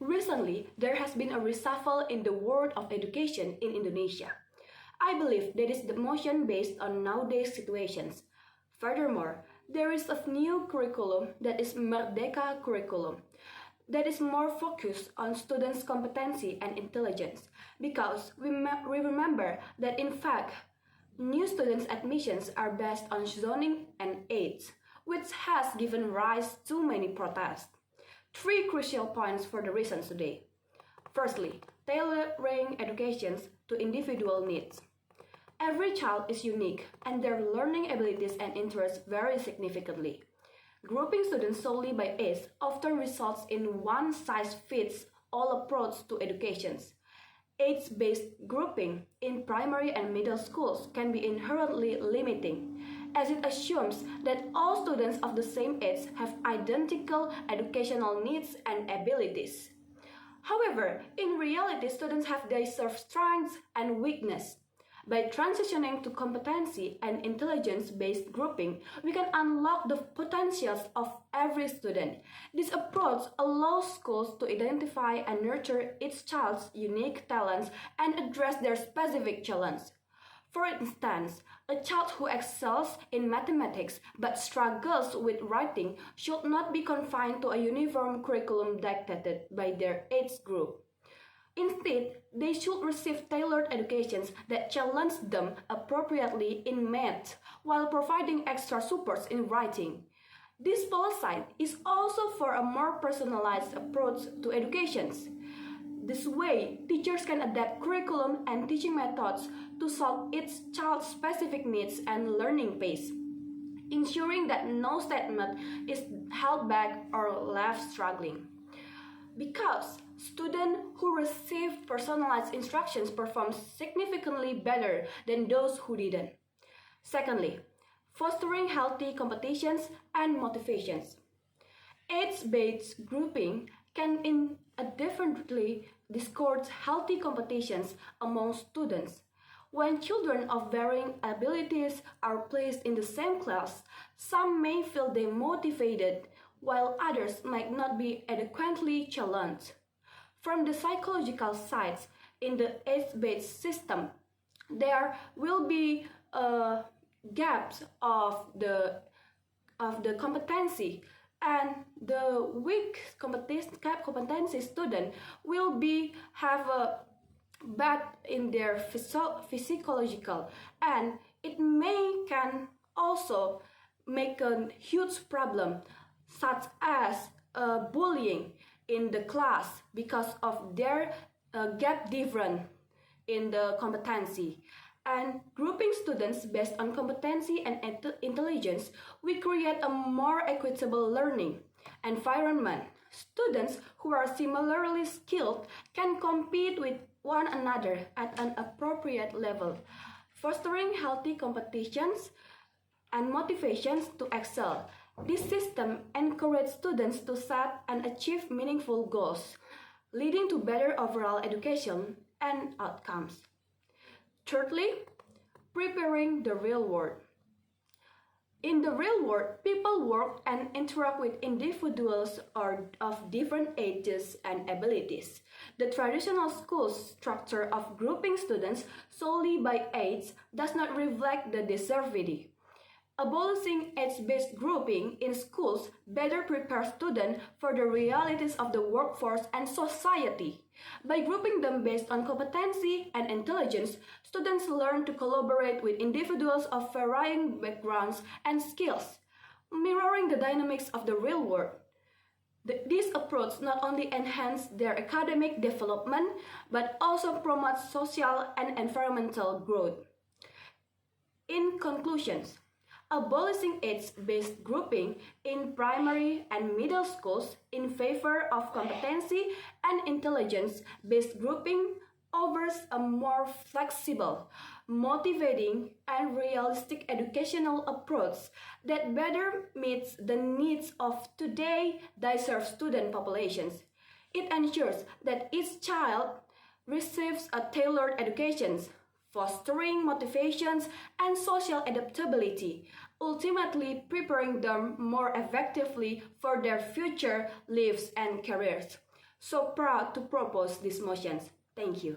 Recently, there has been a reshuffle in the world of education in Indonesia. I believe that is the motion based on nowadays situations. Furthermore, there is a new curriculum that is Merdeka curriculum that is more focused on students' competency and intelligence because we remember that in fact, new students' admissions are based on zoning and age, which has given rise to many protests. Three crucial points for the reasons today. Firstly, tailoring education to individual needs. Every child is unique and their learning abilities and interests vary significantly. Grouping students solely by age often results in one-size-fits-all approach to education. Age-based grouping in primary and middle schools can be inherently limiting, as it assumes that all students of the same age have identical educational needs and abilities. However, in reality, students have diverse strengths and weaknesses. By transitioning to competency and intelligence-based grouping, we can unlock the potentials of every student. This approach allows schools to identify and nurture each child's unique talents and address their specific challenges. For instance, a child who excels in mathematics but struggles with writing should not be confined to a uniform curriculum dictated by their age group. Instead, they should receive tailored educations that challenge them appropriately in math while providing extra supports in writing. This policy is also for a more personalized approach to education. This way, teachers can adapt curriculum and teaching methods to solve each child's specific needs and learning pace, ensuring that no student is held back or left struggling. Because students who receive personalized instructions perform significantly better than those who didn't. Secondly, fostering healthy competitions and motivations. Age-based grouping can inadvertently discourage healthy competitions among students. When children of varying abilities are placed in the same class, some may feel demotivated while others might not be adequately challenged. From the psychological side, in the age-based system, there will be gaps of the competency, and the weak competency student will have a bad in their physiological, and it can also make a huge problem such as bullying in the class because of their gap difference in the competency. And grouping students based on competency and intelligence, we create a more equitable learning environment. Students who are similarly skilled can compete with one another at an appropriate level, fostering healthy competitions and motivations to excel. This system encourages students to set and achieve meaningful goals, leading to better overall education and outcomes. Thirdly, preparing the real world. In the real world, people work and interact with individuals of different ages and abilities. The traditional school structure of grouping students solely by age does not reflect the diversity. Abolishing age-based grouping in schools better prepares students for the realities of the workforce and society. By grouping them based on competency and intelligence, students learn to collaborate with individuals of varying backgrounds and skills, mirroring the dynamics of the real world. This approach not only enhances their academic development, but also promotes social and environmental growth. In conclusions, abolishing age-based grouping in primary and middle schools in favor of competency and intelligence-based grouping offers a more flexible, motivating, and realistic educational approach that better meets the needs of today's diverse student populations. It ensures that each child receives a tailored education, fostering motivations and social adaptability, ultimately preparing them more effectively for their future lives and careers. So proud to propose these motions. Thank you.